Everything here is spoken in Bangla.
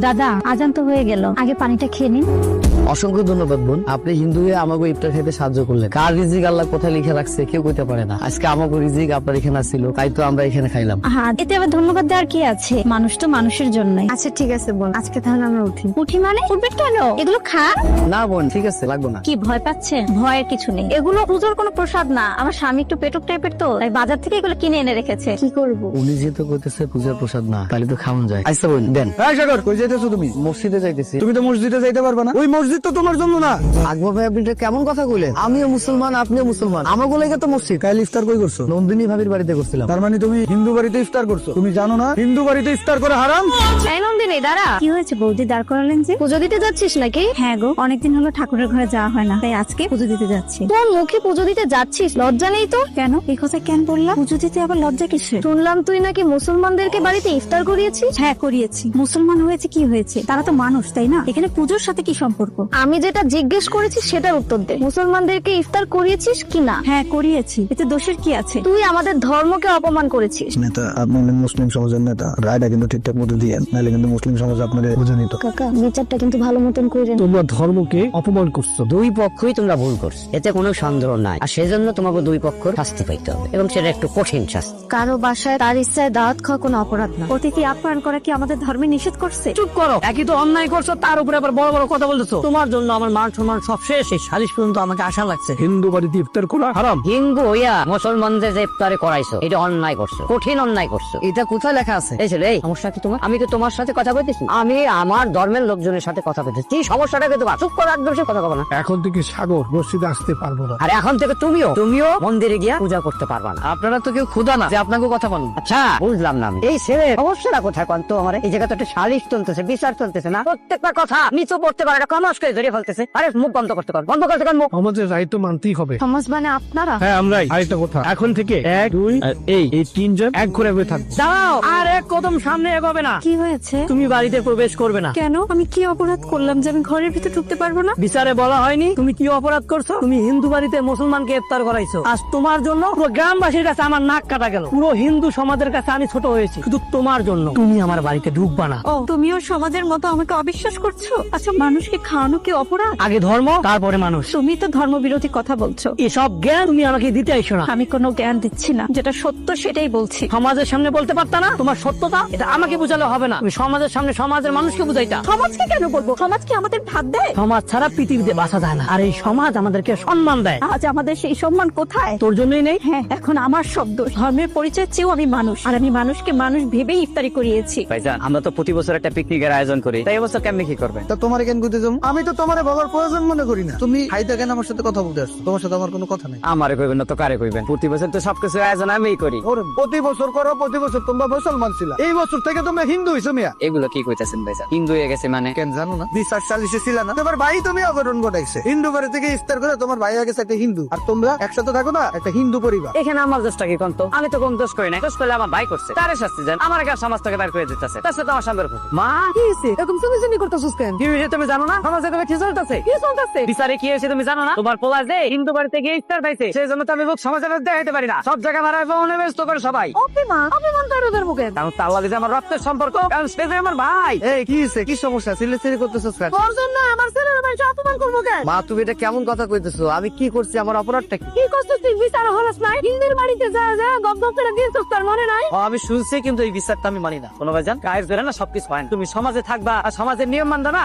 দাদা আজান তো হয়ে গেল, আগে পানিটা খেয়ে নিন। অসংখ্য ধন্যবাদ বোন, আপনি হিন্দু হয়ে আমাকে ইফতার খেতে সাহায্য করলেন। কার রিজিক আল্লাহ কোথায় লিখে রাখছে কেউ কইতে পারে না। আজকে আমাকে রিজিক আপনার এখানে ছিল, তাই তো আমরা এখানে খাইলাম। হ্যাঁ, এতে আবার ধন্যবাদ দেওয়ার কি আছে? মানুষ তো মানুষের জন্যই। আচ্ছা ঠিক আছে বোন, আজকে তাহলে আমরা উঠি। উঠি মানে? উঠবেন কেন? এগুলো খান। না বোন ঠিক আছে, লাগবে না। কি ভয় পাচ্ছেন? ভয়ের কিছু নেই, এগুলো পুজোর কোনো প্রসাদ না। আমার স্বামী একটু পেটক টাইপের তো, তাই বাজার থেকে এগুলো কিনে এনে রেখেছে। কি করবো? উনি যেহেতু কইতেছে পূজার প্রসাদ না, তাহলে তো খাওয়ান যায়। আচ্ছা বোন দেন। হ্যাঁ সাগর, কই যাইতেছো তুমি? মসজিদে যাইতেছি। তুমি তো মসজিদে যাইতে পারবে না, ওই মসজিদ তো তোমার জন্য না। আকবর ভাই আপনি এটা কেমন কথা কইলেন? আমিও মুসলমান আপনিও মুসলমান, আমাকে লেগে তো মসজিদ। কাল ইফতার কই করছো? নন্দিনী ভাবির বাড়িতে করছিলাম। তার মানে তুমি হিন্দু বাড়িতে ইফতার করছো? তুমি জানো না হিন্দু বাড়িতে ইফতার করা হারাম? এই নন্দিনী দাঁড়া। কি হয়েছে বৌদি, দাঁড় করালেন যে? পুজো দিতে যাচ্ছিস নাকি? হ্যাঁ গো, অনেকদিন হলো ঠাকুরের ঘরে যাওয়া হয় না, তাই আজকে পুজো দিতে যাচ্ছি। তোর মুখে পুজো দিতে যাচ্ছিস, লজ্জা নেই তো? কেন এই কথা কেন বললাম? পুজো দিতে আবার লজ্জা কিসের? শুনলাম তুই নাকি মুসলমানদেরকে বাড়িতে ইফতার করিয়েছিস। হ্যাঁ করিয়েছি। মুসলমান হয়েছে কি হয়েছে, তারা তো মানুষ তাই না? এখানে পুজোর সাথে কি সম্পর্ক? আমি যেটা জিজ্ঞেস করেছি সেটার উত্তর দে। মুসলমানদেরকে ইফতার করিয়েছিস কি না? হ্যাঁ করিয়েছি, এতে দোষের কি আছে? তুই আমাদের ধর্মকে অপমান করেছিস। নেতা, আপনি মুসলিম সমাজের নেতা, রায়টা কিন্তু ঠিকঠাক মতো দিয়ে, নাহলে কিন্তু মুসলিম সমাজ আপনাকে বুঝে নিত। কাকা বিচারটা কিন্তু ভালো মতন করেন। তোমরা ধর্মকে অপমান করছো। দুই পক্ষই তোমরা ভুল করছো, এতে কোনো সন্দেহ নাই। আর সেজন্য তোমাকে দুই পক্ষ শাস্তি পাইতে হবে, এবং সেটা একটু কঠিন শাস্তি। কারো বাসায় তার ইচ্ছায় দাওয়াত খাওয়া কোনো অপরাধ না। অতিথি আপ্যায়ন করা কি আমাদের ধর্মে নিষেধ করছে? চুপ করো, একই তো অন্যায় করছো, তার উপরে আবার বড় বড় কথা বলতেছো। তোমার জন্য আমার মান সম্মান সব শেষ, এই সালিশ পর্যন্ত আমাকে আশা লাগছে। হিন্দু বাড়িতে ইফতার করা হারাম। হিন্দু হইয়া মুসলমানদের যে ইফতারে করাইছো, এটা অন্যায় করছো, কঠিন অন্যায় করছো। এটা কোথায় লেখা আছে? এই ছেলে, এই সমস্যা কি তোমার? আমি তো তোমার সাথে কথা বলতেছি, আমি আমার ধর্মের লোকজনের সাথে কথা বলতেছি। কি সমস্যাটা কি তোমার? চুপ করো, একদম সে কথা বলো না। এখন থেকে সাগর মসজিদে আসতে পারবো না। আর এখন থেকে তুমিও মন্দিরে গিয়া পূজা করতে পারবা না। আপনারা তো কেউ ক্ষুধা না যে আপনাকে কথা বলেন। আচ্ছা বুঝলাম না আমি। এই ছেলে সমস্যাটা কোথায় কোন তো? আমার এই জায়গা তো একটা সালিশ চলতেছে, বিচার চলতেছে না? প্রত্যেকটা কথা নিচু পড়তে পারে, কমাস করে ধরে ফেলতেছে। আরে মুখ বন্ধ করতে কর, বন্ধ করতে কর মুখ। আমাদের রায় তো মানতেই হবে। সমাজ মানে আপনারা? হ্যাঁ আমরাই। আরেকটা কথা, এখন থেকে 1 2 আর এই তিনজন এক ঘরে হয়ে থাকবে। দাঁড়াও, আর এক কদম সামনে এগোবে না। কি হয়েছে? তুমি বাড়িতে প্রবেশ করবে না। কেন? আমি কি অপরাধ করলাম যে আমি ঘরের ভিতরে ঢুকতে পারবো না? বিচারে বলা হয়নি তুমি কি অপরাধ করছো? তুমি হিন্দু বাড়িতে মুসলমানকে ইফতার করাইছো। আজ তোমার জন্য পুরো গ্রামবাসীর কাছে আমার নাক কাটা গেল। পুরো হিন্দু সমাজের কাছে আমি ছোট হয়েছি শুধু তোমার জন্য। তুমি আমার বাড়িতে ঢুকবা না। ও, তুমিও সমাজের মতো আমাকে অবিশ্বাস করছো? আচ্ছা, মানুষকে খাওয়ানো কি অপরাধ? আগে ধর্ম, তারপরে মানুষ। তুমি তো ধর্ম বিরোধী কথা বলছো। এসব জ্ঞান তুমি আমাকে দিতে আইসো না। আমি কোনো জ্ঞান দিচ্ছি না, যেটা সত্য সেটাই বলছি। সমাজের সামনে বলতে পারতা না তোমার সত্যতা? এটা আমাকে বুঝালে হবে না, তুমি সমাজের সামনে সমাজের মানুষকে বুঝাইতা। সমাজকে কেন বলবো? সমাজ কি আমাদের ভাত দেয়? সমাজ ছাড়া পৃথিবীতে বাঁচা যায় না, আর এই সমাজ আমাদেরকে সম্মান দেয়। আজ আমাদের সেই সম্মান কোথায়? তোর জন্যই নেই। হ্যাঁ, এখন আমার শব্দ। ধর্মের পরিচয় চেয়েও আমি মানুষ, আর আমি মানুষকে মানুষ ভেবেই ইফতারি করিয়েছি। ভাইজান আমরা তো প্রতি বছর একটা পিকনিকের আয়োজন করি, তাই এবছর কেমনে কি করবেন? তা তোমার কেন বুঝতে যাবো? আমি তো তোমার বাবার প্রয়োজন মনে করি না। তুমি হাইতা কেন আমার সাথে কথা বলতে আসছো? তোমার সাথে আমার কোনো কথা নেই। আমারে কইবেন না তো কারে কইবেন? প্রতি বছর তো সবকিছু আয়োজন আমিই করি। ওরে প্রতি বছর করো, প্রতি বছর তোমরা মুসলমান ছিল, এই বছর থেকে তোমরা হিন্দু হইছো মিয়া। এগুলো কি কইতাছেন ভাইজান? হিন্দু হয়ে গেছে মানে? কেন জানো না? 20 ছিল না, তোমার ভাই তুমি অঘটন ঘটাইছে। হিন্দু বাড়ি থেকে ইফতার করে তোমার ভাই আগে একটা হিন্দু, আর তোমরা একসাথে থাকো না, একটা হিন্দু পরিবার। এখানে আমার দোষটা কি কোন তো? আমি তো কোন দোষ করি না, দোষ করলে আমার ভাই করছে, তারে শাস্তি দেন। আমার কাছে সমাজ থেকে বের করে দিতেছে, তার সাথে আমার সম্পর্ক কি? মা কি হয়েছে? এরকম তুমি করতেছিস কেন? কি হয়েছে তুমি জানো না? সমাজে তুমি কি চলতেছে? কি চলতেছে? বিচারে কি হয়েছে তুমি জানো না? তোমার পোলা যে হিন্দু বাড়িতে গিয়ে ইফতার পাইছে, সেই জন্য তো আমি মুখ সমাজের মধ্যে দেখাইতে পারি না। সব জায়গায় মারা ব্যস্ত করে সবাই। অপমান তার ওদের মুখে। কারণ তার লাগে যে আমার রক্তের সম্পর্ক, কারণ সে যে আমার ভাই। এই কি হইছে? কি সমস্যা? চিল্লাচিল্লি করতেছস কেন? তোর জন্য আমার ছেলের বাড়িতে অপমান করবো কেন? মা তুমি এটা কেমন কথা কইতেছো? আমি কি করছি? আমার অপরাধটা কি? কি করছিস তুই? বিচার হলস নাই? হিন্দির বাড়িতে যা যা গপ গপ করে দিয়েছিস, তার মনে নাই? আমি শুনছি, কিন্তু এই বিচারটা আমি মানি না। শোনো ভাইজান, গায়ের জোরে না সবকিছু হয় না। তুমি সমাজে থাকবা আর সমাজের নিয়ম মানবা না।